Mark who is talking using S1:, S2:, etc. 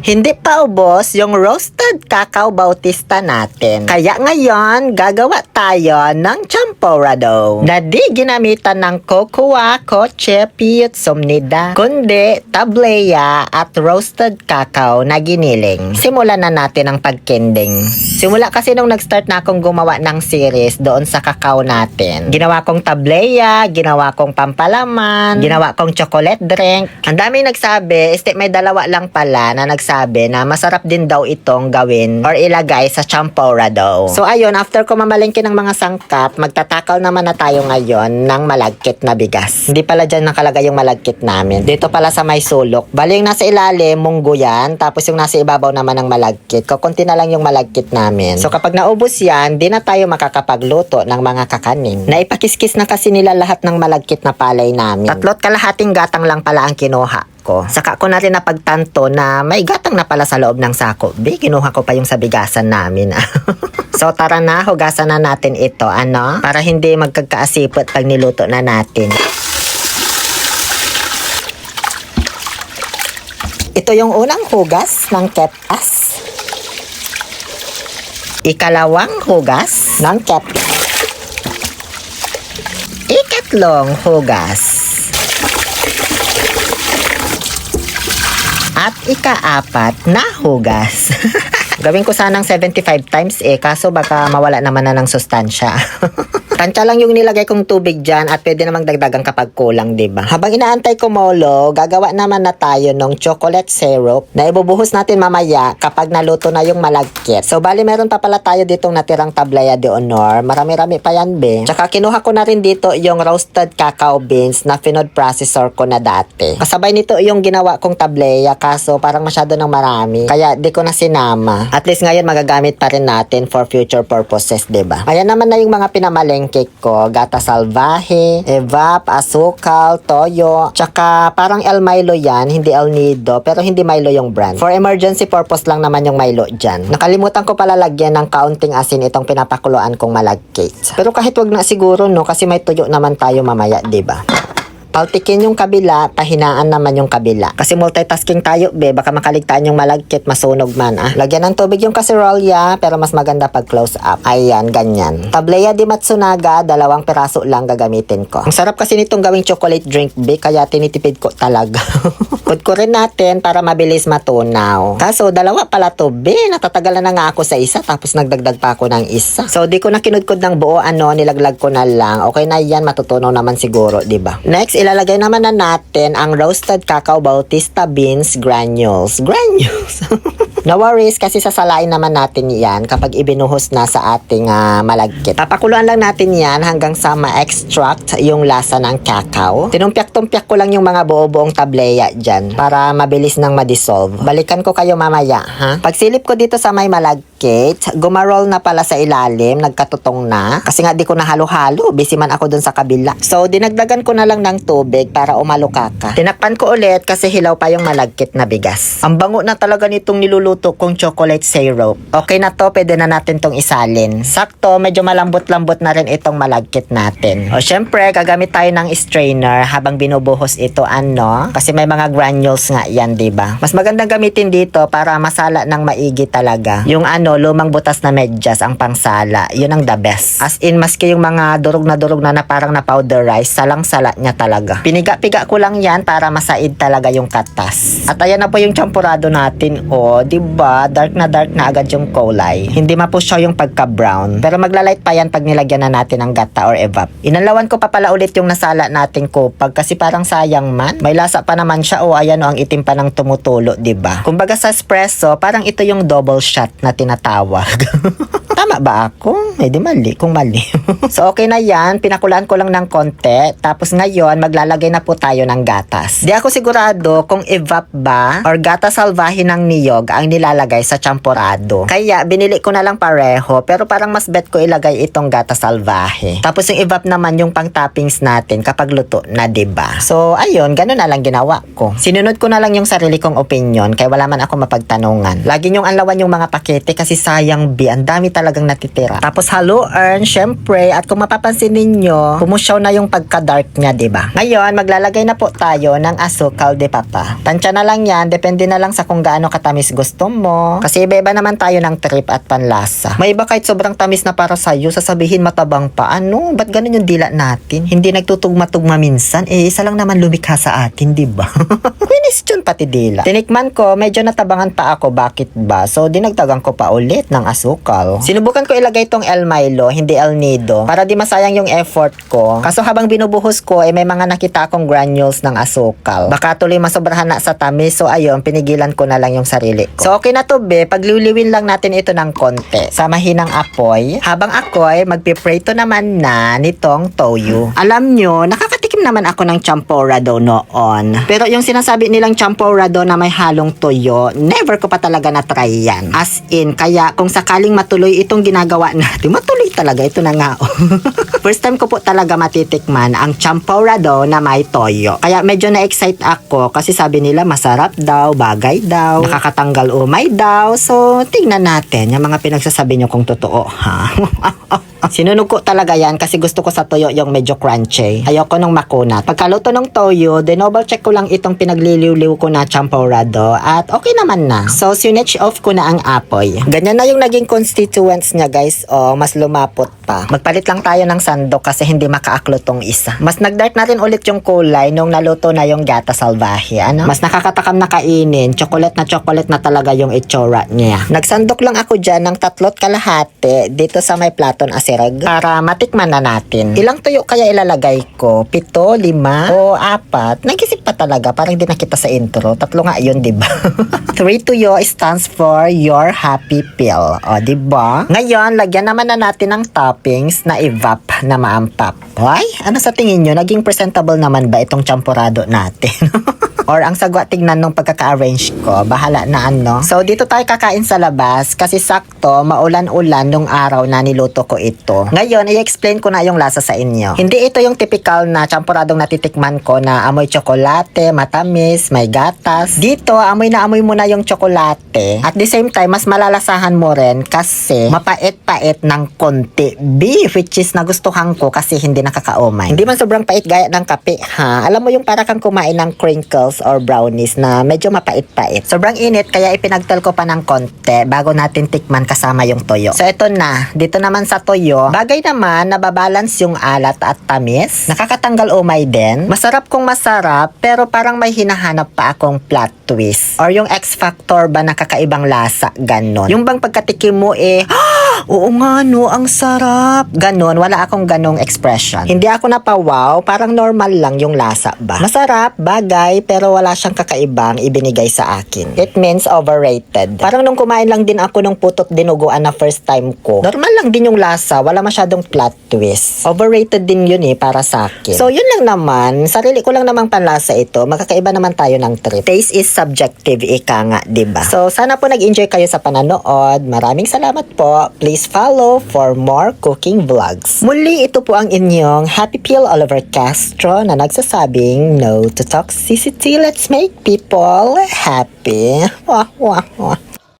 S1: Hindi pa ubos yung roasted cacao bautista natin. Kaya ngayon, gagawa tayo ng champorado na di ginamitan ng cocoa, kotse, piyut, sumnida, kundi tableya at roasted cacao na giniling. Simulan na natin ang pagkending. Simula kasi nung nag-start na akong gumawa ng series doon sa cacao natin. Ginawa kong tableya, ginawa kong pampalaman, ginawa kong chocolate drink. Ang daming nagsabi, may dalawa lang pala na nagsabi na masarap din daw itong gawin or ilagay sa champorado. So ayun, after ko mamalengke ng mga sangkap, magtatakal naman na tayo ngayon ng malagkit na bigas. Hindi pala dyan nakalagay yung malagkit namin. Dito pala sa may sulok. Bali yung nasa ilalim, munggo yan. Tapos yung nasa ibabaw naman ng malagkit. Kukunti na lang yung malagkit namin. So kapag naubos yan, di na tayo makakapagluto ng mga kakanin. Naipakiskis na kasi nila lahat ng malagkit na palay namin. 3.5 gatang lang pala ang kinuha ko. Saka ko na rin napagtanto na may gatang na pala sa loob ng sako. Kinuha ko pa yung sa bigasan namin. So tara na, hugasan na natin ito, para hindi magkakaasipot pag niluto na natin. Ito yung unang hugas ng ketas. Ikalawang hugas ng ketas. Ikatlong hugas. At ika-4 na hugas. Gawin ko sanang 75 times kaso baka mawala naman na ng sustansya. Tansya lang yung nilagay kong tubig dyan at pwede namang dagdagan kapag kulang, diba? Habang inaantay ko molo, gagawa naman na tayo ng chocolate syrup na ibubuhos natin mamaya kapag naluto na yung malagkit. So, bali meron pa pala tayo ditong natirang tablaya de honor. Marami-rami pa yan, be. Tsaka kinuha ko na rin dito yung roasted cacao beans na finod processor ko na dati. Kasabay nito yung ginawa kong tablaya kaso parang masyado ng marami. Kaya di ko na sinama. At least ngayon magagamit pa rin natin for future purposes, diba? Ayan naman na yung mga pinamalengke ko, gata salvaje, evap, asukal, toyo, tsaka parang El Milo yan, hindi El Nido, pero hindi Milo yung brand. For emergency purpose lang naman yung Milo dyan. Nakalimutan ko pala lagyan ng kaunting asin itong pinapakuluan kong malagkit. Pero kahit wag na siguro, no, kasi may tuyo naman tayo mamaya, diba? Paltikin yung kabila, pahinaan naman yung kabila. Kasi multitasking tayo, be. Baka makaligtaan yung malagkit, masunog man, Lagyan ng tubig yung kaserolya, pero mas maganda pag close up. Ayan, ganyan. Tableya di Matsunaga, 2 piraso lang gagamitin ko. Ang sarap kasi nitong gawing chocolate drink, be. Kaya tinitipid ko talaga. Kudkurin natin para mabilis matunaw. Kaso, 2 pala to, be. Natatagalan na nga ako sa isa, tapos nagdagdag pa ako ng isa. So, di ko na kinudkod ng buo, nilaglag ko na lang. Okay na yan, matutunaw naman siguro, diba? Next, ilalagay naman na natin ang roasted cacao bautista beans granules. No worries kasi sasalain naman natin yan kapag ibinuhos na sa ating malagkit. Papakuluan lang natin yan hanggang sa ma-extract yung lasa ng cacao. Tinumpyak-tumpyak ko lang yung mga buo-buong tableya dyan para mabilis nang ma-dissolve. Balikan ko kayo mamaya, Pagsilip ko dito sa may malagkit, gumarol na pala sa ilalim, nagkatutong na. Kasi nga di ko na halo-halo, busy man ako dun sa kabila. So, dinagdagan ko na lang ng tubig para umalukaka. Tinakpan ko ulit kasi hilaw pa yung malagkit na bigas. Ang bango na talaga nitong niluluto kong chocolate syrup. Okay na to, pwede na natin tong isalin. Sakto, medyo malambot-lambot na rin itong malagkit natin. O syempre, gagamit tayo ng strainer habang binubuhos ito, kasi may mga granules nga yan, diba? Mas magandang gamitin dito para masala ng maigi talaga. Yung lumang butas na medyas ang pangsala. Yun ang the best. As in, maski yung mga durog na parang na-powderize, salang-sala niya talaga. Piniga-piga ko lang yan para masaid talaga yung katas. At ayan na po yung champurado natin. Diba? Dark na agad yung kulay. Hindi mapusyaw yung pagka-brown. Pero maglalight pa yan pag nilagyan na natin ng gata or evap. Inalawan ko pa pala ulit yung nasala nating kupag kasi parang sayang man. May lasa pa naman siya. Ayan ang itim pa ng tumutulo, diba? Kumbaga sa espresso, parang ito yung double shot na tinatawag. Tama ba ako? Di mali kung mali. So okay na yan, pinakulaan ko lang ng konti. Tapos ngayon, maglalagay na po tayo ng gatas. Di ako sigurado kung evap ba or gata salvaje ng niyog ang nilalagay sa champorado. Kaya binili ko na lang pareho, pero parang mas bet ko ilagay itong gata salvaje. Tapos yung evap naman yung pang toppings natin kapag luto na, diba? So ayun, ganun na lang ginawa ko. Sinunod ko na lang yung sarili kong opinion kaya wala man ako mapagtanungan. Lagi niyong anlawan yung mga pakete kasi sayang, ang dami talaga talagang natitira. Tapos haluan, syempre, at kung mapapansin ninyo, pumusyaw na yung pagka-dark niya, diba? Ngayon, maglalagay na po tayo ng asukal de papa. Tansya na lang yan, depende na lang sa kung gaano katamis gusto mo. Kasi iba-iba naman tayo ng trip at panlasa. May iba kahit sobrang tamis na para sa'yo, sasabihin matabang pa. Ano? Ba't ganun yung dila natin? Hindi nagtutugma-tugma minsan. Isa lang naman lumikha sa atin, diba? Question pati dila. Tinikman ko, medyo natabangan pa ako. Bakit ba? So, dinagdagan ko pa ulit ng asukal. Sinubukan ko ilagay tong El Milo, hindi El Nido, para di masayang yung effort ko. Kaso habang binubuhos ko, may mga nakita akong granules ng asukal. Baka tuloy masobrahan na sa tamis. So, ayun, pinigilan ko na lang yung sarili ko. So, okay na to, be. Pagliwliwin lang natin ito ng konti sa mahinang apoy. Habang ako'y magpiprito naman na nitong toyo. Alam nyo, nakakatikim naman ako ng champorado noon. Pero yung sinasabi nilang champorado na may halong toyo, never ko pa talaga na-try yan. As in, kaya kung sakaling matuloy itong ginagawa natin, matuloy talaga. Ito na nga. First time ko po talaga matitikman ang champorado na may toyo. Kaya medyo na-excite ako kasi sabi nila masarap daw, bagay daw, nakakatanggal umay daw. So, tingnan natin yung mga pinagsasabi nyo kung totoo, ha? Sinunog ko talaga yan kasi gusto ko sa toyo yung medyo crunchy. Ayoko nung makunat. Pagkaluto ng toyo, double check ko lang itong pinagliliw-liw ko na champorado at okay naman na. So, switch off ko na ang apoy. Ganyan na yung naging constituents niya, guys. O, mas lumapot pa. Magpalit lang tayo ng sandok kasi hindi makaaklo tong isa. Mas nag-dark na rin ulit yung kulay nung naluto na yung gata salvaje. Ano? Mas nakakatakam na kainin. Chocolate na talaga yung itsura niya. Nagsandok lang ako dyan ng 3 kalahati dito sa may platon para matikman na natin. Ilang tuyo kaya ilalagay ko? 7, 5, o 4? Nag-isip pa talaga. Parang hindi nakita sa intro. 3 nga yun, diba? 3 tuyo stands for your happy pill. O, diba? Ngayon, lagyan naman na natin ng toppings na evap na maampap. Ay, ano sa tingin nyo? Naging presentable naman ba itong champorado natin? Or ang sagwa tignan nung pagkaka-arrange ko. Bahala na ano. So, dito tayo kakain sa labas kasi sakto, maulan-ulan nung araw na niluto ko ito. Ngayon, i-explain ko na yung lasa sa inyo. Hindi ito yung typical na champoradong natitikman ko na amoy tsokolate, matamis, may gatas. Dito, amoy na amoy mo na yung tsokolate. At the same time, mas malalasahan mo rin kasi mapait-pait ng konti beef, which is nagustuhan ko kasi hindi nakakaumay. Hindi man sobrang pait gaya ng kape, ha? Alam mo yung para kang kumain ng crinkles or brownies na medyo mapait-pait. Sobrang init kaya ipinagtal ko pa ng konti bago natin tikman kasama yung toyo. So ito na, dito naman sa toyo, bagay naman nababalance yung alat at tamis. Nakakatanggal umay din. Masarap kung masarap pero parang may hinahanap pa akong plot twist. Or yung X factor ba na kakaibang lasa, ganon. Yung bang pagkatikim mo oo nga no, ang sarap. Ganon, wala akong ganong expression. Hindi ako napawaw, parang normal lang yung lasa ba. Masarap, bagay, pero wala siyang kakaibang ibinigay sa akin. It means overrated. Parang nung kumain lang din ako nung putot dinuguan na first time ko. Normal lang din yung lasa, wala masyadong plot twist. Overrated din yun para sa akin. So yun lang naman, sarili ko lang namang panlasa ito. Magkakaiba naman tayo ng trip. Taste is subjective, ika nga, diba? So sana po nag-enjoy kayo sa pananood. Maraming salamat po. Please follow for more cooking vlogs. Muli, ito po ang inyong Happy Pill Oliver Castro na nagsasabing no to toxicity. Let's make people happy. Wah, wah, wah.